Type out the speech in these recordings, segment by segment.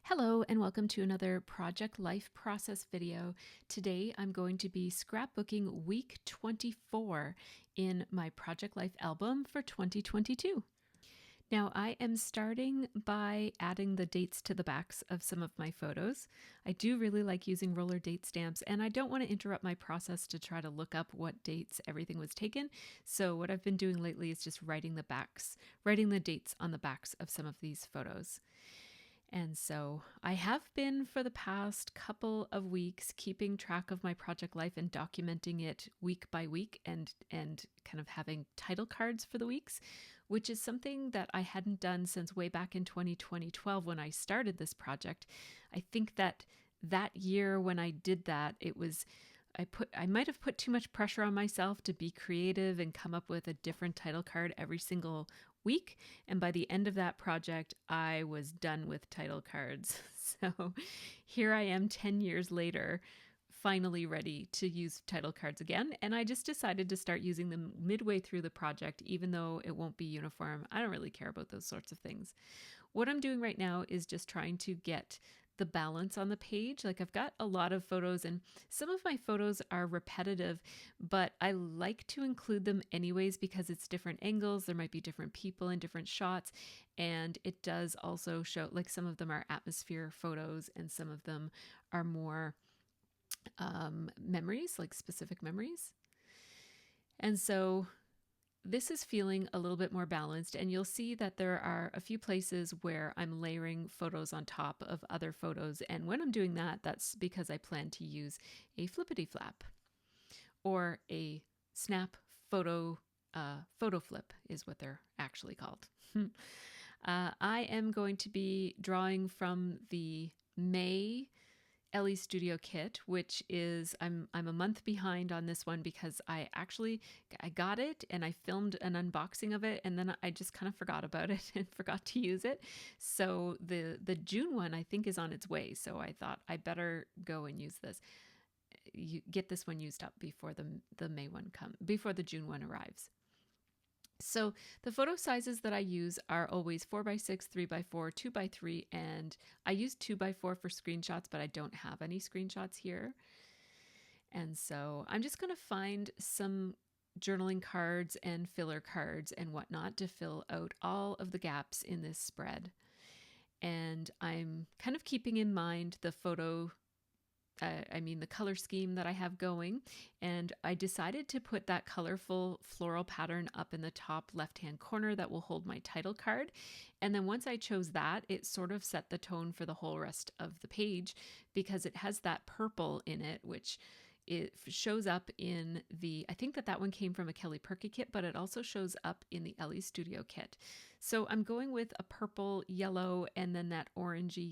Hello and welcome to another Project Life Process video. Today I'm going to be scrapbooking week 24 in my Project Life album for 2022. Now I am starting by adding the dates to the backs of some of my photos. I do really like using roller date stamps and I don't want to interrupt my process to try to look up what dates everything was taken. So what I've been doing lately is just writing the dates on the backs of some of these photos. And so I have been for the past couple of weeks keeping track of my project life and documenting it week by week and kind of having title cards for the weeks, which is something that I hadn't done since way back in 2012 when I started this project. I think that year when I did that, I might have put too much pressure on myself to be creative and come up with a different title card every single week. And by the end of that project, I was done with title cards. So here I am 10 years later, finally ready to use title cards again. And I just decided to start using them midway through the project, even though it won't be uniform. I don't really care about those sorts of things. What I'm doing right now is just trying to get the balance on the page. Like I've got a lot of photos and some of my photos are repetitive, but I like to include them anyways because it's different angles. There might be different people in different shots. And it does also show, like some of them are atmosphere photos and some of them are more memories, like specific memories. And so this is feeling a little bit more balanced, and you'll see that there are a few places where I'm layering photos on top of other photos. And when I'm doing that, that's because I plan to use a flippity flap or a snap photo flip is what they're actually called. I am going to be drawing from the May Ellie Studio kit, which is I'm a month behind on this one because I got it and I filmed an unboxing of it and then I just kind of forgot about it and forgot to use it. So the June one I think is on its way. So I thought I better go and use this. You get this one used up before the May one before the June one arrives. So the photo sizes that I use are always 4x6, 3x4, 2x3, and I use 2x4 for screenshots, but I don't have any screenshots here. And so I'm just going to find some journaling cards and filler cards and whatnot to fill out all of the gaps in this spread. And I'm kind of keeping in mind the the color scheme that I have going. And I decided to put that colorful floral pattern up in the top left-hand corner that will hold my title card. And then once I chose that, it sort of set the tone for the whole rest of the page because it has that purple in it, which it shows up in I think that one came from a Kelly Perky kit, but it also shows up in the Ellie Studio kit. So I'm going with a purple, yellow, and then that orangey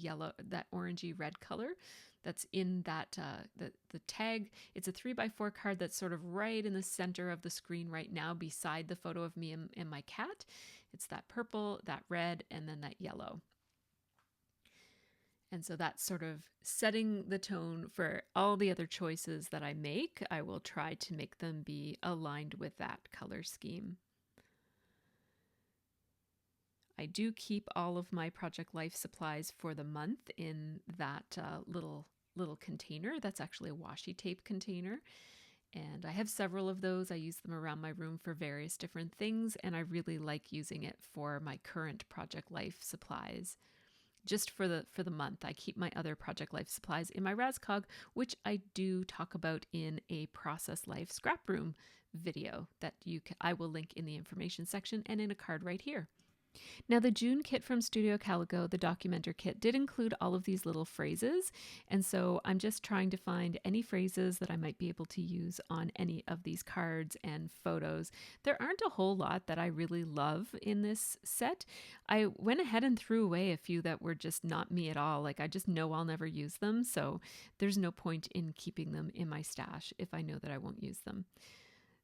red color that's in that the tag. It's a 3x4 card that's sort of right in the center of the screen right now beside the photo of me and my cat. It's that purple, that red, and then that yellow. And so that's sort of setting the tone for all the other choices that I make. I will try to make them be aligned with that color scheme. I do keep all of my Project Life supplies for the month in that little container. That's actually a washi tape container. And I have several of those. I use them around my room for various different things. And I really like using it for my current Project Life supplies. Just for the month, I keep my other Project Life supplies in my Razzcog, which I do talk about in a Process Life Scraproom video that I will link in the information section and in a card right here. Now the June kit from Studio Calico, the Documenter kit, did include all of these little phrases, and so I'm just trying to find any phrases that I might be able to use on any of these cards and photos. There aren't a whole lot that I really love in this set. I went ahead and threw away a few that were just not me at all. Like I just know I'll never use them, so there's no point in keeping them in my stash if I know that I won't use them.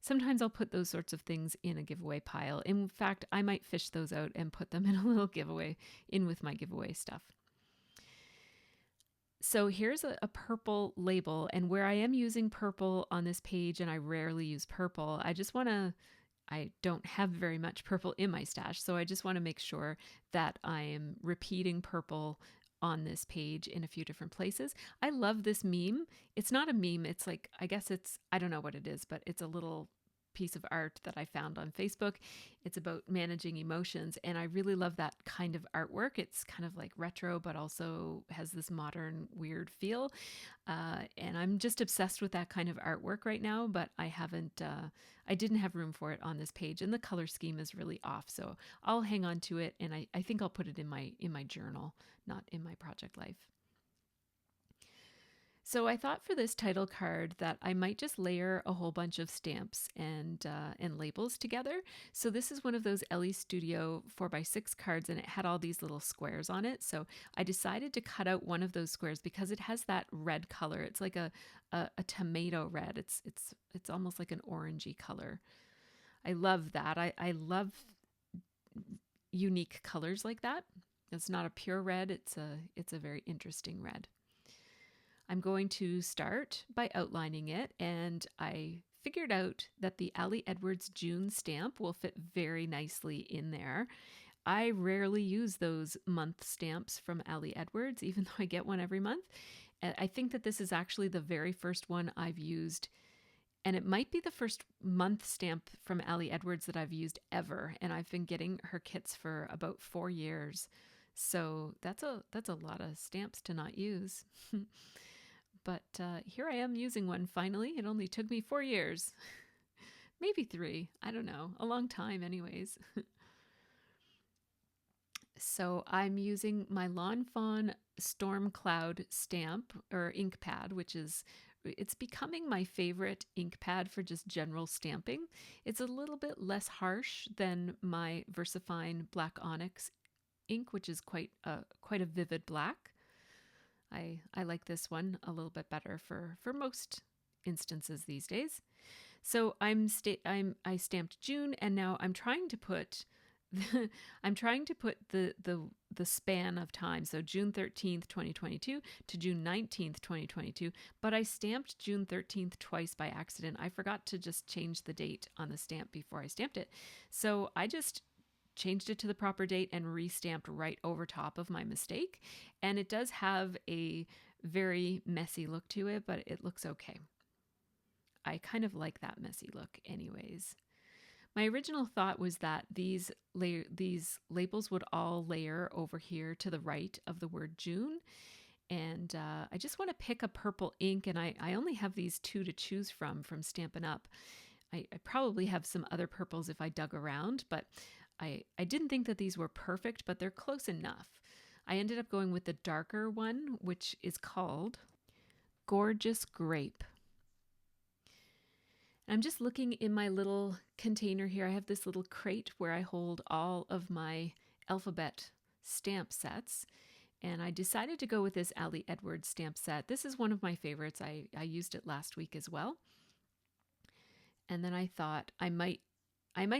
Sometimes I'll put those sorts of things in a giveaway pile. In fact, I might fish those out and put them in a little giveaway in with my giveaway stuff. So here's a purple label, and where I am using purple on this page, and I rarely use purple, I don't have very much purple in my stash, so I just want to make sure that I am repeating purple on this page in a few different places. I love this meme. It's not a meme. It's like, I guess I don't know what it is, but it's a little piece of art that I found on Facebook. It's about managing emotions, and I really love that kind of artwork. It's kind of like retro, but also has this modern weird feel. And I'm just obsessed with that kind of artwork right now, but I didn't have room for it on this page, and the color scheme is really off. So I'll hang on to it, and I think I'll put it in my journal, not in my project life. So I thought for this title card that I might just layer a whole bunch of stamps and labels together. So this is one of those Ellie Studio 4x6 cards, and it had all these little squares on it. So I decided to cut out one of those squares because it has that red color. It's like a tomato red. It's almost like an orangey color. I love that. I love unique colors like that. It's not a pure red. It's a very interesting red. I'm going to start by outlining it, and I figured out that the Ali Edwards June stamp will fit very nicely in there. I rarely use those month stamps from Ali Edwards, even though I get one every month. And I think that this is actually the very first one I've used, and it might be the first month stamp from Ali Edwards that I've used ever, and I've been getting her kits for about 4 years. So that's a lot of stamps to not use. But here I am using one finally. It only took me 4 years. Maybe 3. I don't know. A long time anyways. So I'm using my Lawn Fawn Storm Cloud stamp or ink pad, it's becoming my favorite ink pad for just general stamping. It's a little bit less harsh than my VersaFine Black Onyx ink, which is quite a vivid black. I like this one a little bit better for most instances these days. So I stamped June, and now I'm trying to put the span of time. So June 13th, 2022 to June 19th, 2022, but I stamped June 13th twice by accident. I forgot to just change the date on the stamp before I stamped it. So I just changed it to the proper date and restamped right over top of my mistake. And it does have a very messy look to it, but it looks okay. I kind of like that messy look anyways. My original thought was that these labels would all layer over here to the right of the word June. And I just want to pick a purple ink, and I only have these 2 to choose from Stampin' Up. I probably have some other purples if I dug around, but I didn't think that these were perfect, but they're close enough. I ended up going with the darker one, which is called Gorgeous Grape. And I'm just looking in my little container here. I have this little crate where I hold all of my alphabet stamp sets. And I decided to go with this Ali Edwards stamp set. This is one of my favorites. I used it last week as well. And then I thought I might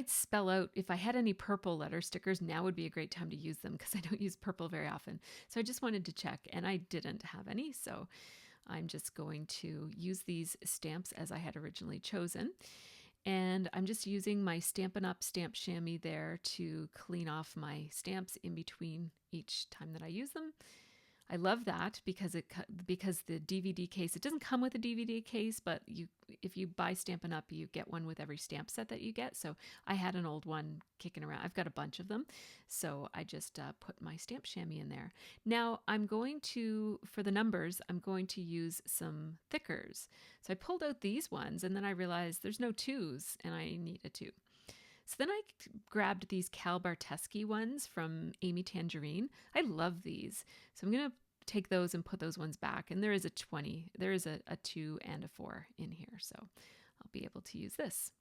spell out, if I had any purple letter stickers, now would be a great time to use them because I don't use purple very often. So I just wanted to check, and I didn't have any. So I'm just going to use these stamps as I had originally chosen. And I'm just using my Stampin' Up stamp chamois there to clean off my stamps in between each time that I use them. I love that because the DVD case, it doesn't come with a DVD case, but if you buy Stampin' Up, you get one with every stamp set that you get. So I had an old one kicking around. I've got a bunch of them. So I just put my stamp chamois in there. Now for the numbers, I'm going to use some thickers. So I pulled out these ones, and then I realized there's no 2s, and I need a 2. So then I grabbed these Cal Barteschi ones from Amy Tangerine. I love these. So I'm going to take those and put those ones back. And there is a 20. There is a 2 and a 4 in here. So I'll be able to use this.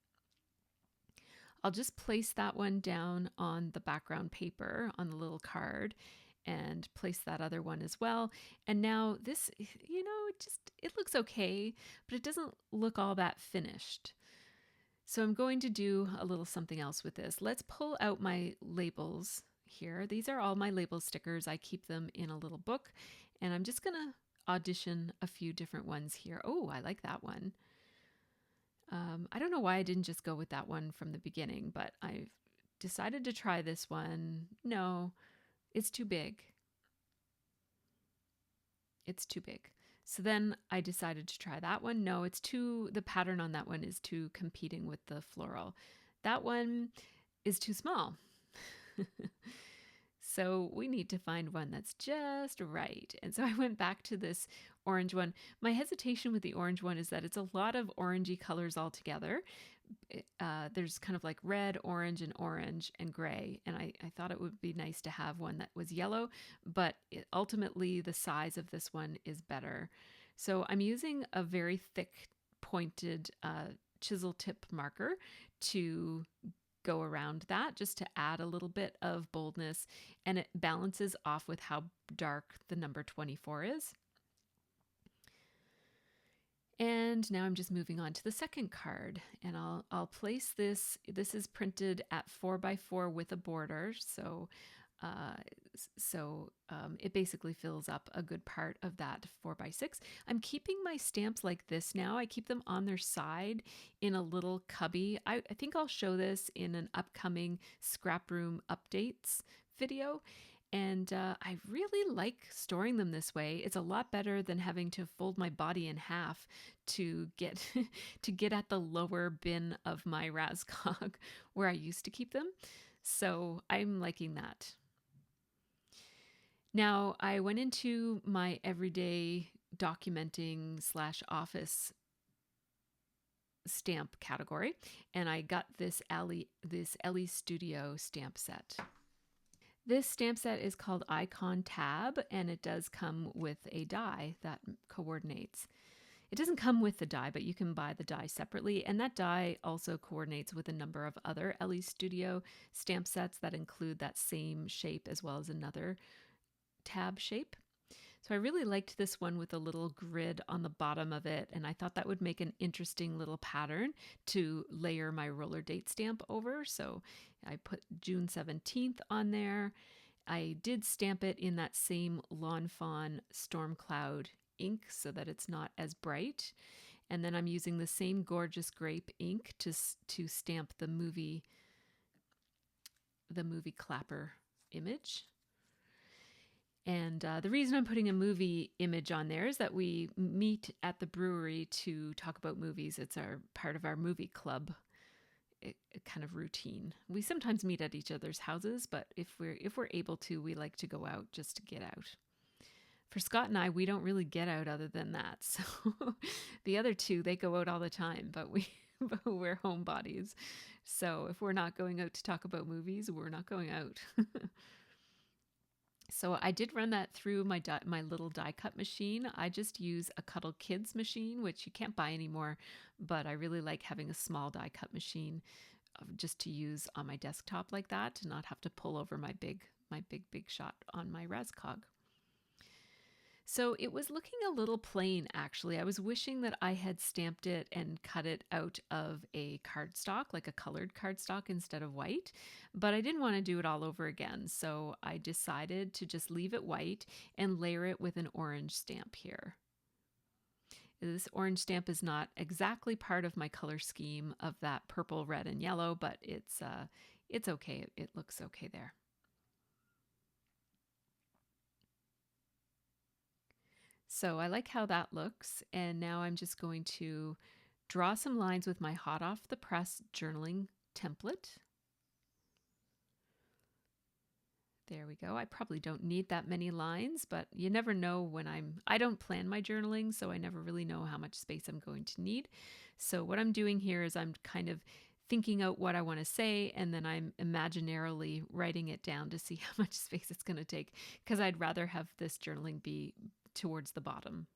I'll just place that one down on the background paper on the little card and place that other one as well. And now this, it looks okay, but it doesn't look all that finished. So I'm going to do a little something else with this. Let's pull out my labels here. These are all my label stickers. I keep them in a little book, and I'm just going to audition a few different ones here. Oh, I like that one. I don't know why I didn't just go with that one from the beginning, but I've decided to try this one. No, it's too big. It's too big. So then I decided to try that one. No, the pattern on that one is too competing with the floral. That one is too small. So we need to find one that's just right. And so I went back to this orange one. My hesitation with the orange one is that it's a lot of orangey colors all together. There's kind of like red, orange, and gray. And I thought it would be nice to have one that was yellow, but ultimately the size of this one is better. So I'm using a very thick pointed chisel tip marker to go around that, just to add a little bit of boldness, and it balances off with how dark the number 24 is. And now I'm just moving on to the second card, and I'll place this. This is printed at 4x4 with a border, so it basically fills up a good part of that 4x6. I'm keeping my stamps like this now. I keep them on their side in a little cubby. I think I'll show this in an upcoming Scraproom updates video. And I really like storing them this way. It's a lot better than having to fold my body in half to get to get at the lower bin of my Razcog where I used to keep them. So I'm liking that. Now I went into my everyday documenting / office stamp category, and I got this Ellie Studio stamp set. This stamp set is called Icon Tab, and it does come with a die that coordinates. It doesn't come with the die, but you can buy the die separately, and that die also coordinates with a number of other Ellie Studio stamp sets that include that same shape as well as another tab shape. So I really liked this one with a little grid on the bottom of it, and I thought that would make an interesting little pattern to layer my roller date stamp over. So I put June 17th on there. I did stamp it in that same Lawn Fawn Storm Cloud ink so that it's not as bright. And then I'm using the same Gorgeous Grape ink to stamp the movie clapper image. And the reason I'm putting a movie image on there is that we meet at the brewery to talk about movies. It's part of our movie club kind of routine. We sometimes meet at each other's houses, but if we're able to, we like to go out just to get out. For Scott and I, we don't really get out other than that. So the other two, they go out all the time, but we're homebodies. So if we're not going out to talk about movies, we're not going out. So I did run that through my little die cut machine. I just use a Cuddle Kids machine, which you can't buy anymore, but I really like having a small die cut machine just to use on my desktop like that, to not have to pull over my big shot on my Razcog. So it was looking a little plain, actually. I was wishing that I had stamped it and cut it out of a cardstock, like a colored cardstock instead of white, but I didn't want to do it all over again. So I decided to just leave it white and layer it with an orange stamp here. This orange stamp is not exactly part of my color scheme of that purple, red, and yellow, but it's okay. It looks okay there. So I like how that looks, and now I'm just going to draw some lines with my hot off the press journaling template. There we go. I probably don't need that many lines, but you never know when I don't plan my journaling, so I never really know how much space I'm going to need. So what I'm doing here is I'm kind of thinking out what I want to say, and then I'm imaginarily writing it down to see how much space it's going to take, because I'd rather have this journaling be towards the bottom.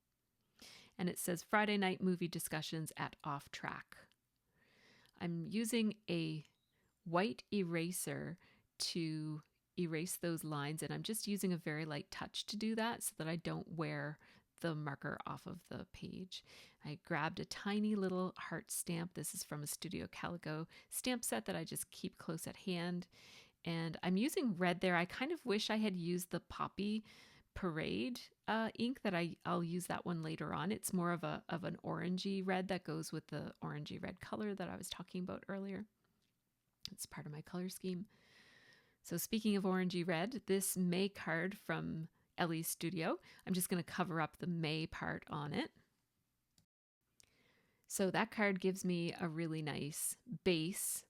And it says Friday night movie discussions at Off Track. I'm using a white eraser to erase those lines, and I'm just using a very light touch to do that so that I don't wear the marker off of the page. I grabbed a tiny little heart stamp. This is from a Studio Calico stamp set that I just keep close at hand. And I'm using red there. I kind of wish I had used the Poppy Parade ink that I'll use that one later on. It's more of an orangey red that goes with the orangey red color that I was talking about earlier. It's part of my color scheme. So speaking of orangey red, this May card from Ellie's Studio. I'm just going to cover up the May part on it. So that card gives me a really nice base.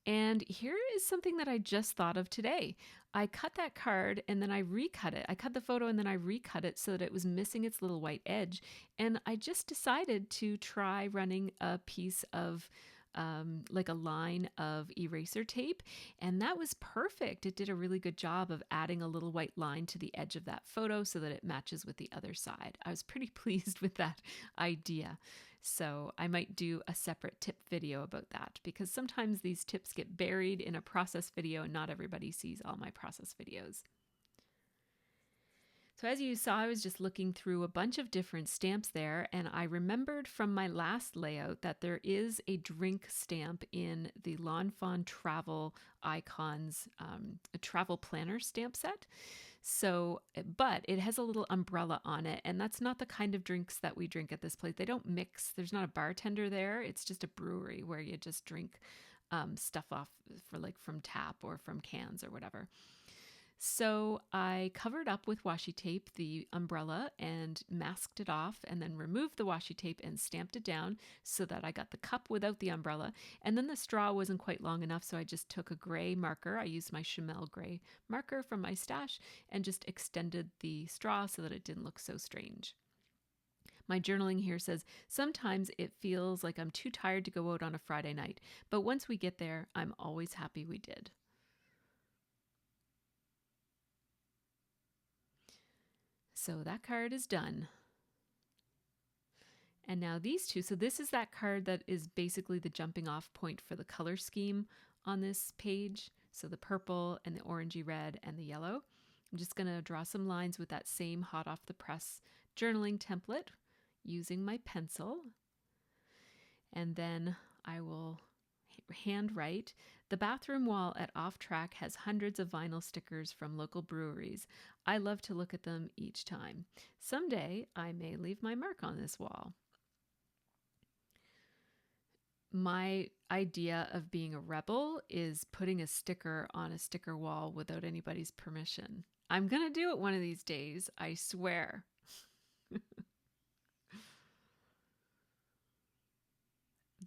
And here is something that I just thought of today. I cut that card and then I recut it. I cut the photo and then I recut it so that it was missing its little white edge. And I just decided to try running a piece of like a line of eraser tape, and that was perfect. It did a really good job of adding a little white line to the edge of that photo so that it matches with the other side. I was pretty pleased with that idea. So I might do a separate tip video about that, because sometimes these tips get buried in a process video and not everybody sees all my process videos. So as you saw, I was just looking through a bunch of different stamps there, and I remembered from my last layout that there is a drink stamp in the Lawn Fawn Travel Icons a travel planner stamp set. So, but it has a little umbrella on it, and that's not the kind of drinks that we drink at this place. They don't mix. There's not a bartender there. It's just a brewery where you just drink stuff off for like from tap or from cans or whatever. So I covered up with washi tape the umbrella and masked it off, and then removed the washi tape and stamped it down so that I got the cup without the umbrella. And then the straw wasn't quite long enough, so I just took a gray marker. I used my Chamel gray marker from my stash and just extended the straw so that it didn't look so strange. My journaling here says, sometimes it feels like I'm too tired to go out on a Friday night, but once we get there, I'm always happy we did. So that card is done. And now these two, so this is that card that is basically the jumping off point for the color scheme on this page. So the purple and the orangey red and the yellow. I'm just going to draw some lines with that same hot off the press journaling template using my pencil. And then I will handwrite. The bathroom wall at Off Track has hundreds of vinyl stickers from local breweries. I love to look at them each time. Someday I may leave my mark on this wall. My idea of being a rebel is putting a sticker on a sticker wall without anybody's permission. I'm going to do it one of these days, I swear.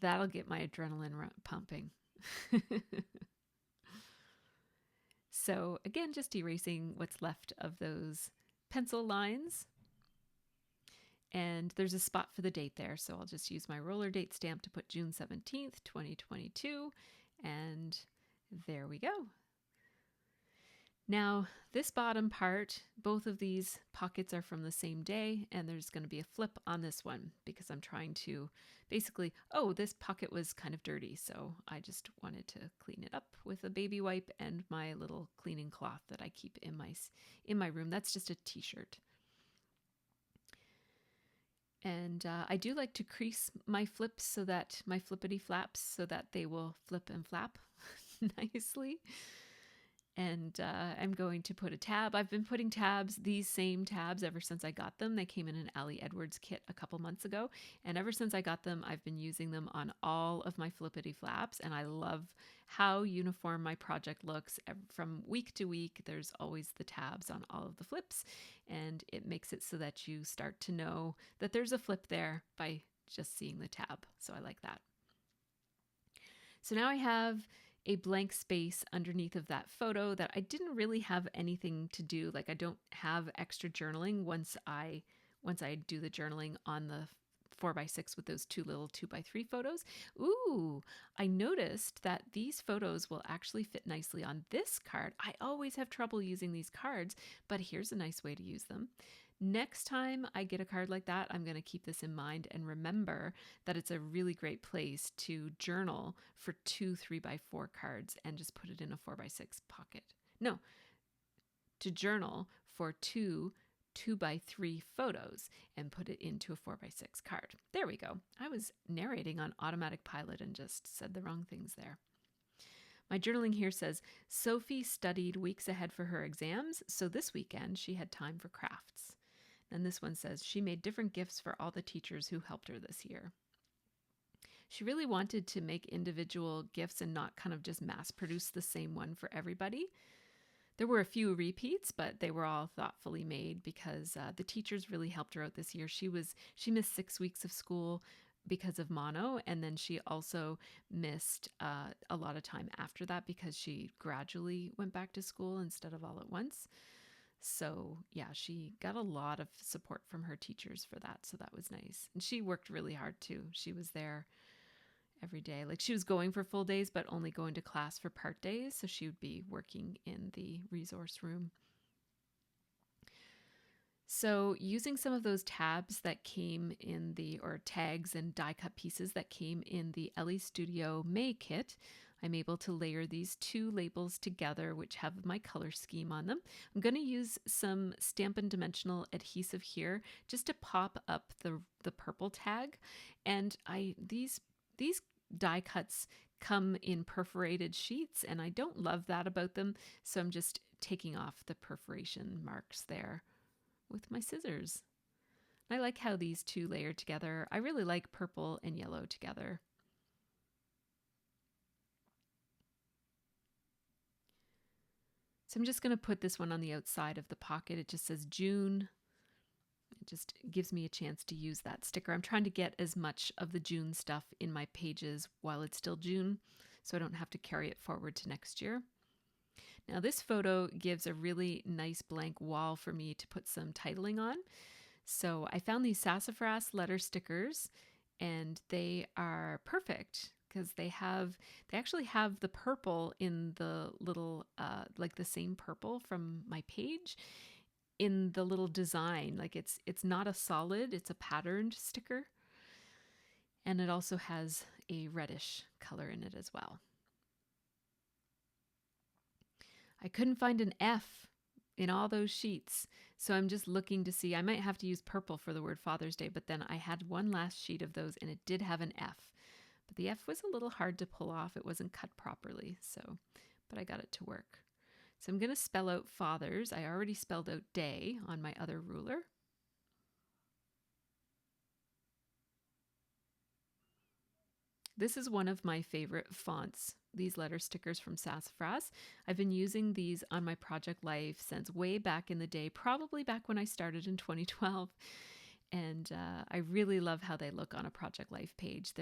That'll get my adrenaline pumping. So again, just erasing what's left of those pencil lines. And there's a spot for the date there, so I'll just use my roller date stamp to put June 17th, 2022. And there we go. Now, this bottom part, both of these pockets are from the same day, and there's going to be a flip on this one because I'm trying to basically, oh, this pocket was kind of dirty, so I just wanted to clean it up with a baby wipe and my little cleaning cloth that I keep in my room. That's just a t-shirt. And I do like to crease my flips so that my flippity flaps so that they will flip and flap nicely. And I'm going to put a tab. I've been putting tabs, these same tabs, ever since I got them. They came in an Allie Edwards kit a couple months ago. And ever since I got them, I've been using them on all of my flippity flaps. And I love how uniform my project looks. From week to week, there's always the tabs on all of the flips. And it makes it so that you start to know that there's a flip there by just seeing the tab. So I like that. So now I have a blank space underneath of that photo that I didn't really have anything to do. Like I don't have extra journaling once I do the journaling on the 4x6 with those two little 2x3 photos. Ooh, I noticed that these photos will actually fit nicely on this card. I always have trouble using these cards, but here's a nice way to use them. Next time I get a card like that, I'm going to keep this in mind and remember that it's a really great place to journal for 2 3x4 cards and just put it in a 4x6 pocket. No, to journal for 2 2x3 photos and put it into a 4x6 card. There we go. I was narrating on automatic pilot and just said the wrong things there. My journaling here says, Sophie studied weeks ahead for her exams, so this weekend she had time for crafts. And this one says, she made different gifts for all the teachers who helped her this year. She really wanted to make individual gifts and not kind of just mass produce the same one for everybody. There were a few repeats, but they were all thoughtfully made because the teachers really helped her out this year. She missed 6 weeks of school because of mono, and then she also missed a lot of time after that because she gradually went back to school instead of all at once. So yeah, she got a lot of support from her teachers for that, so that was nice. And she worked really hard too. She was there every day. Like she was going for full days, but only going to class for part days. So she would be working in the resource room. So using some of those tabs that came in or tags and die cut pieces that came in the Ellie Studio May kit, I'm able to layer these two labels together, which have my color scheme on them. I'm going to use some Stampin' Dimensional adhesive here just to pop up the purple tag. And these die cuts come in perforated sheets, and I don't love that about them, so I'm just taking off the perforation marks there with my scissors. I like how these two layer together. I really like purple and yellow together. So I'm just going to put this one on the outside of the pocket. It just says June. It just gives me a chance to use that sticker. I'm trying to get as much of the June stuff in my pages while it's still June, so I don't have to carry it forward to next year. Now this photo gives a really nice blank wall for me to put some titling on. So I found these sassafras letter stickers, and they are perfect because they actually have the purple in the little like the same purple from my page in the little design. Like it's not a solid, it's a patterned sticker, and it also has a reddish color in it as well. I couldn't find an F in all those sheets, so I'm just looking to see. I might have to use purple for the word Father's Day, but then I had one last sheet of those and it did have an F. But the F was a little hard to pull off. It wasn't cut properly, but I got it to work. So I'm going to spell out Father's. I already spelled out day on my other ruler. This is one of my favorite fonts, these letter stickers from Sassafras. I've been using these on my project life since way back in the day, probably back when I started in 2012. And I really love how they look on a Project Life page.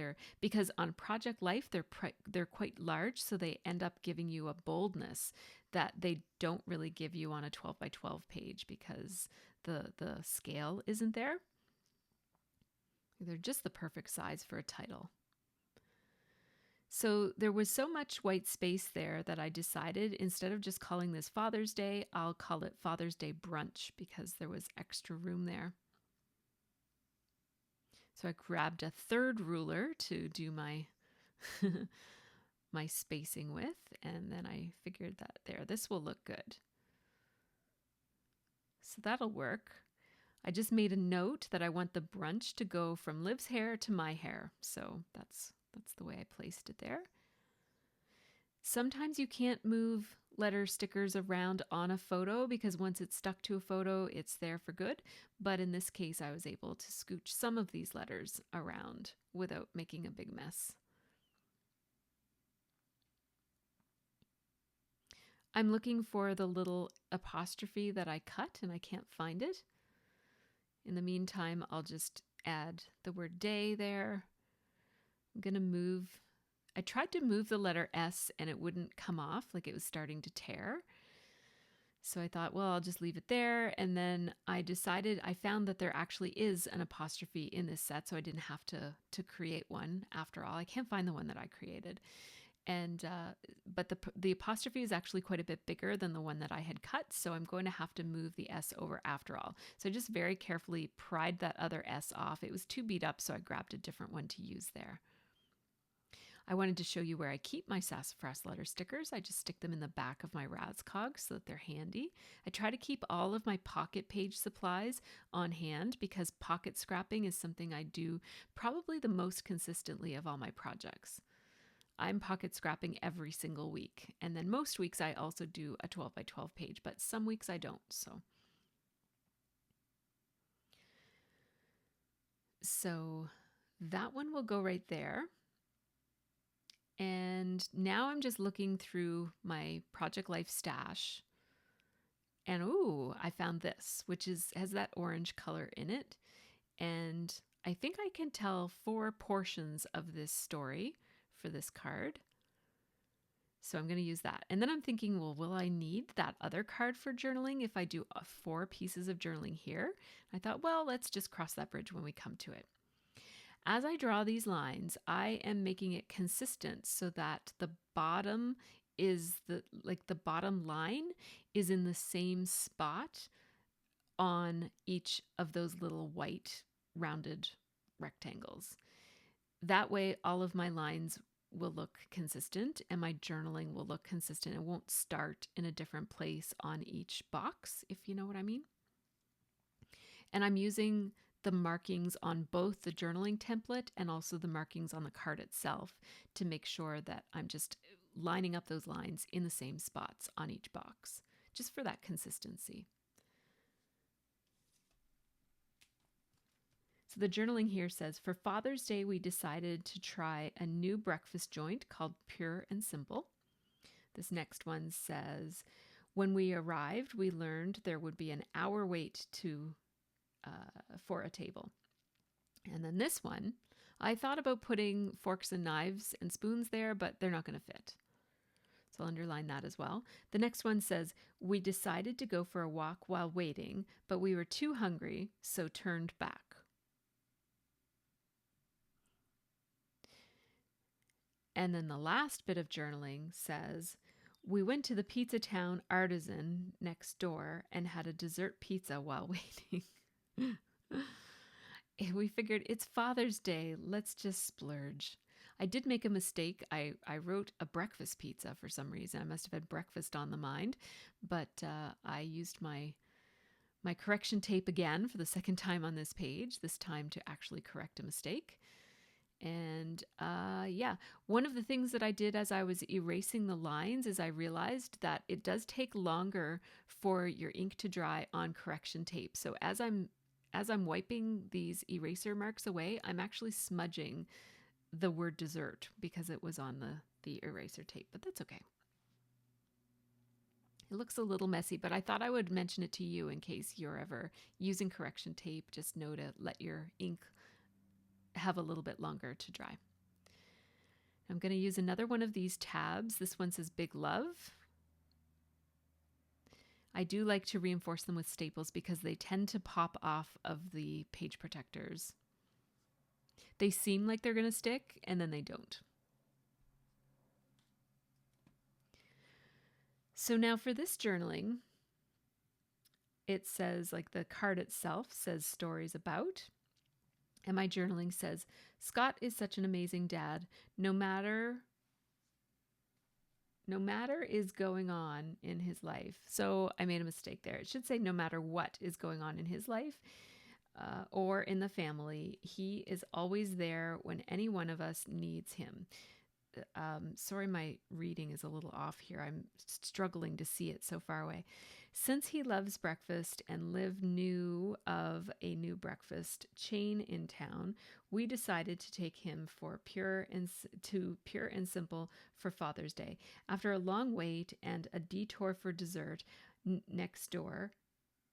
Because on Project Life, they're quite large, so they end up giving you a boldness that they don't really give you on a 12 by 12 page because the scale isn't there. They're just the perfect size for a title. So there was so much white space there that I decided instead of just calling this Father's Day, I'll call it Father's Day Brunch because there was extra room there. So I grabbed a third ruler to do my my spacing with, and then I figured that this will look good. So that'll work. I just made a note that I want the brunch to go from Liv's hair to my hair. So that's the way I placed it there. Sometimes you can't move letter stickers around on a photo because once it's stuck to a photo, it's there for good. But in this case, I was able to scooch some of these letters around without making a big mess. I'm looking for the little apostrophe that I cut and I can't find it. In the meantime, I'll just add the word day there. I'm going to move. I tried to move the letter S and it wouldn't come off, like it was starting to tear. So I thought, well, I'll just leave it there. And then I found that there actually is an apostrophe in this set, so I didn't have to create one after all. I can't find the one that I created. And but the apostrophe is actually quite a bit bigger than the one that I had cut, so I'm going to have to move the S over after all. So I just very carefully pried that other S off. It was too beat up, so I grabbed a different one to use there. I wanted to show you where I keep my sassafras letter stickers. I just stick them in the back of my Razzcog so that they're handy. I try to keep all of my pocket page supplies on hand because pocket scrapping is something I do probably the most consistently of all my projects. I'm pocket scrapping every single week, and then most weeks I also do a 12 by 12 page, but some weeks I don't. So that one will go right there. And now I'm just looking through my Project Life stash And ooh, I found this, which has that orange color in it. And I think I can tell 4 portions of this story for this card. So I'm going to use that. And then I'm thinking, well, will I need that other card for journaling if I do 4 pieces of journaling here? I thought, well, let's just cross that bridge when we come to it. As I draw these lines, I am making it consistent so that the bottom is the bottom line is in the same spot on each of those little white rounded rectangles. That way, all of my lines will look consistent and my journaling will look consistent. It won't start in a different place on each box, if you know what I mean. And I'm using the markings on both the journaling template and also the markings on the card itself to make sure that I'm just lining up those lines in the same spots on each box, just for that consistency. So the journaling here says, for Father's Day, we decided to try a new breakfast joint called Pure and Simple. This next one says, when we arrived, we learned there would be an hour wait for a table. And then this one, I thought about putting forks and knives and spoons there, but they're not going to fit. So I'll underline that as well. The next one says, we decided to go for a walk while waiting, but we were too hungry, so turned back. And then the last bit of journaling says, we went to the Pizza Town Artisan next door and had a dessert pizza while waiting. We figured it's Father's Day. Let's just splurge. I did make a mistake. I wrote a breakfast pizza for some reason. I must have had breakfast on the mind, but I used my correction tape again for the second time on this page, this time to actually correct a mistake. And one of the things that I did as I was erasing the lines is I realized that it does take longer for your ink to dry on correction tape. So as I'm wiping these eraser marks away, I'm actually smudging the word dessert because it was on the eraser tape, but that's okay. It looks a little messy, but I thought I would mention it to you in case you're ever using correction tape. Just know to let your ink have a little bit longer to dry. I'm going to use another one of these tabs. This one says Big Love. I do like to reinforce them with staples because they tend to pop off of the page protectors. They seem like they're going to stick and then they don't. So now for this journaling, it says, like the card itself says stories about. And my journaling says, Scott is such an amazing dad. No matter is going on in his life. So I made a mistake there. It should say no matter what is going on in his life or in the family, he is always there when any one of us needs him. Sorry, my reading is a little off here. I'm struggling to see it so far away. Since he loves breakfast and knew of a new breakfast chain in town, we decided to take him for Pure and Simple for Father's Day. After a long wait and a detour for dessert next door,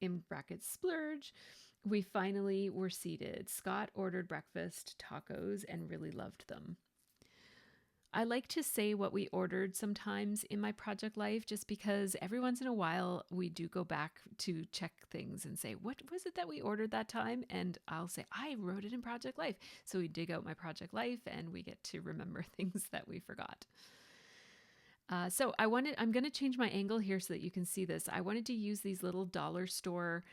in brackets splurge, we finally were seated. Scott ordered breakfast tacos and really loved them. I like to say what we ordered sometimes in my project life, just because every once in a while we do go back to check things and say, what was it that we ordered that time? And I'll say, I wrote it in project life. So we dig out my project life and we get to remember things that we forgot. So I'm going to change my angle here so that you can see this. I wanted to use these little dollar store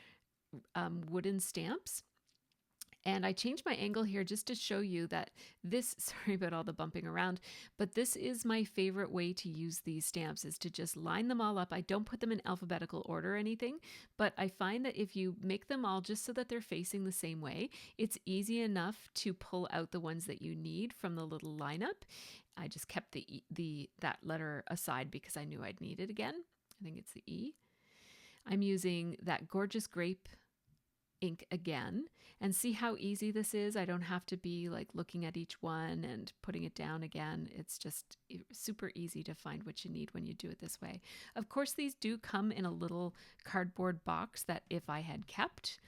wooden stamps. And I changed my angle here just to show you that this, sorry about all the bumping around, but this is my favorite way to use these stamps, is to just line them all up. I don't put them in alphabetical order or anything, but I find that if you make them all just so that they're facing the same way, it's easy enough to pull out the ones that you need from the little lineup. I just kept that letter aside because I knew I'd need it again. I think it's the E. I'm using that gorgeous grape ink again and see how easy this is. I don't have to be like looking at each one and putting it down again. It's just super easy to find what you need when you do it this way. Of course, these do come in a little cardboard box that if I had kept,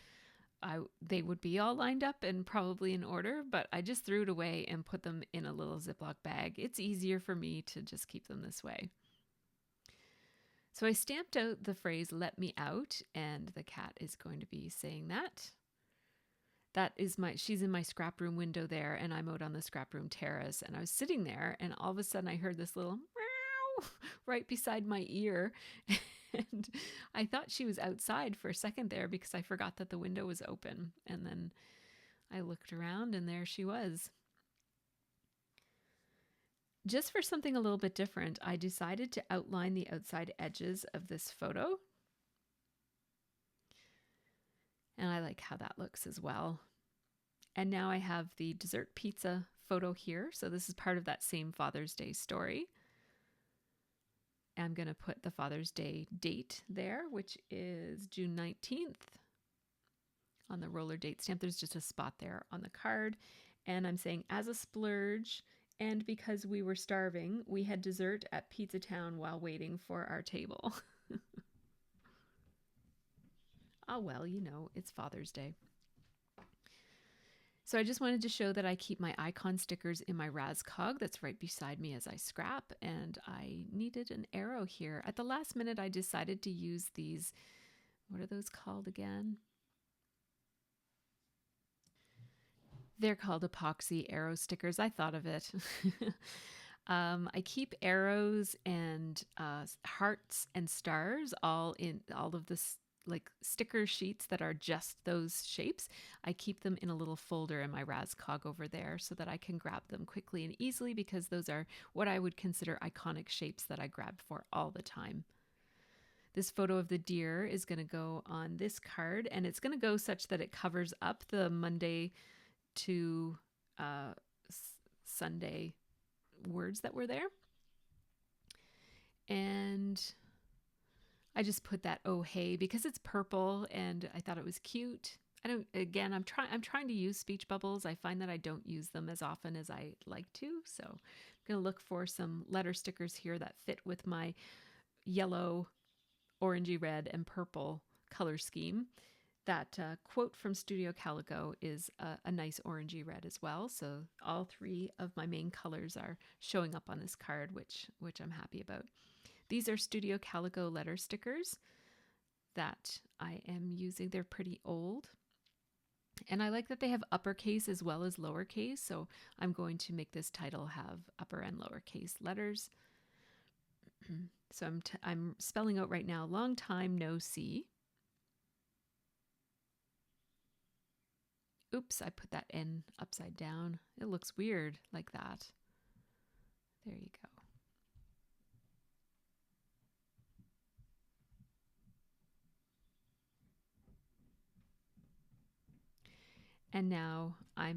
they would be all lined up and probably in order, but I just threw it away and put them in a little Ziploc bag. It's easier for me to just keep them this way. So I stamped out the phrase, "let me out," and the cat is going to be saying that. That is she's in my scrap room window there, and I'm out on the scrap room terrace, and I was sitting there, and all of a sudden I heard this little meow right beside my ear. And I thought she was outside for a second there because I forgot that the window was open. And then I looked around and there she was. Just for something a little bit different, I decided to outline the outside edges of this photo. And I like how that looks as well. And now I have the dessert pizza photo here. So this is part of that same Father's Day story. I'm going to put the Father's Day date there, which is June 19th on the roller date stamp. There's just a spot there on the card. And I'm saying, as a splurge, and because we were starving, we had dessert at Pizza Town while waiting for our table. Oh, well, you know, it's Father's Day. So I just wanted to show that I keep my icon stickers in my Razcog that's right beside me as I scrap, and I needed an arrow here. At the last minute, I decided to use these, what are those called again? They're called epoxy arrow stickers. I thought of it. I keep arrows and hearts and stars all in all of this like sticker sheets that are just those shapes. I keep them in a little folder in my Razcog over there so that I can grab them quickly and easily because those are what I would consider iconic shapes that I grab for all the time. This photo of the deer is going to go on this card, and it's going to go such that it covers up the Monday to Sunday words that were there. And I just put that "oh hey" because it's purple and I thought it was cute. I'm trying to use speech bubbles. I find that I don't use them as often as I like to. So I'm going to look for some letter stickers here that fit with my yellow, orangey red, and purple color scheme. That quote from Studio Calico is a nice orangey red as well. So all three of my main colors are showing up on this card, which I'm happy about. These are Studio Calico letter stickers that I am using. They're pretty old. And I like that they have uppercase as well as lowercase. So I'm going to make this title have upper and lowercase letters. So I'm spelling out right now, "long time no see." Oops, I put that N upside down. It looks weird like that. There you go. And now I'll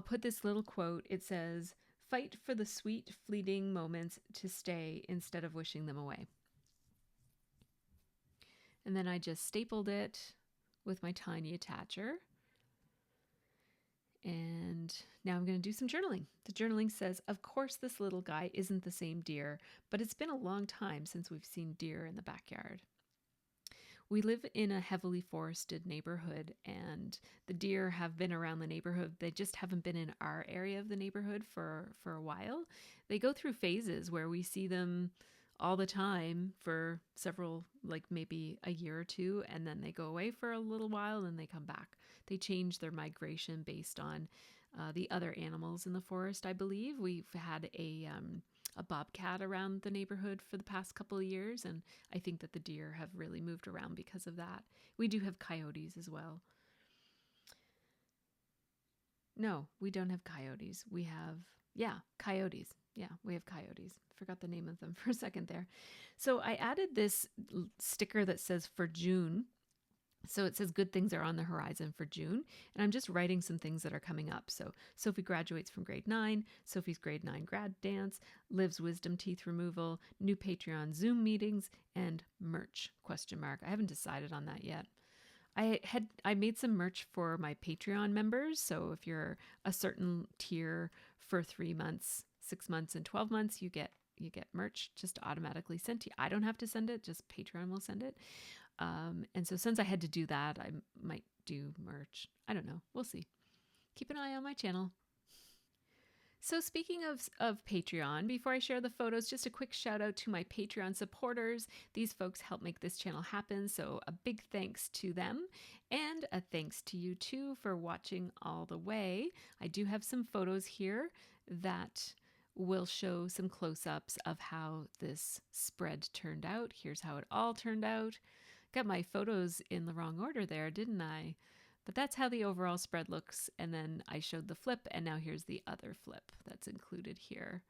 put this little quote. It says, "Fight for the sweet, fleeting moments to stay instead of wishing them away." And then I just stapled it with my tiny attacher. And now I'm going to do some journaling. The journaling says, "Of course this little guy isn't the same deer, but it's been a long time since we've seen deer in the backyard." We live in a heavily forested neighborhood, and the deer have been around the neighborhood. They just haven't been in our area of the neighborhood for a while. They go through phases where we see them all the time for several, like maybe a year or two, and then they go away for a little while and they come back. They change their migration based on the other animals in the forest, I believe. We've had a bobcat around the neighborhood for the past couple of years, and I think that the deer have really moved around because of that. We do have coyotes as well. No, we don't have coyotes. We have, coyotes. Yeah, we have coyotes. Forgot the name of them for a second there. So I added this sticker that says "for June." So it says "good things are on the horizon for June." And I'm just writing some things that are coming up. So Sophie graduates from grade 9, Sophie's grade 9 grad dance, Liv's wisdom teeth removal, new Patreon Zoom meetings, and merch, ? I haven't decided on that yet. I made some merch for my Patreon members. So if you're a certain tier for 3 months, 6 months, and 12 months, you get merch just automatically sent to you. I don't have to send it, just Patreon will send it. And so since I had to do that, I might do merch. I don't know. We'll see. Keep an eye on my channel. So speaking of Patreon, before I share the photos, just a quick shout out to my Patreon supporters. These folks help make this channel happen, so a big thanks to them. And a thanks to you too for watching all the way. I do have some photos here that will show some close-ups of how this spread turned out. Here's how it all turned out. Got my photos in the wrong order there, didn't I? But that's how the overall spread looks. And then I showed the flip, and now here's the other flip that's included here.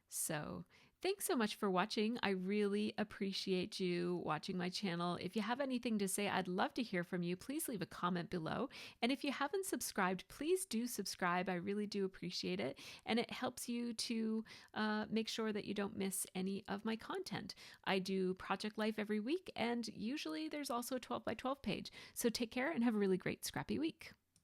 So thanks so much for watching. I really appreciate you watching my channel. If you have anything to say, I'd love to hear from you. Please leave a comment below. And if you haven't subscribed, please do subscribe. I really do appreciate it. And it helps you to make sure that you don't miss any of my content. I do Project Life every week, and usually there's also a 12 by 12 page. So take care and have a really great scrappy week.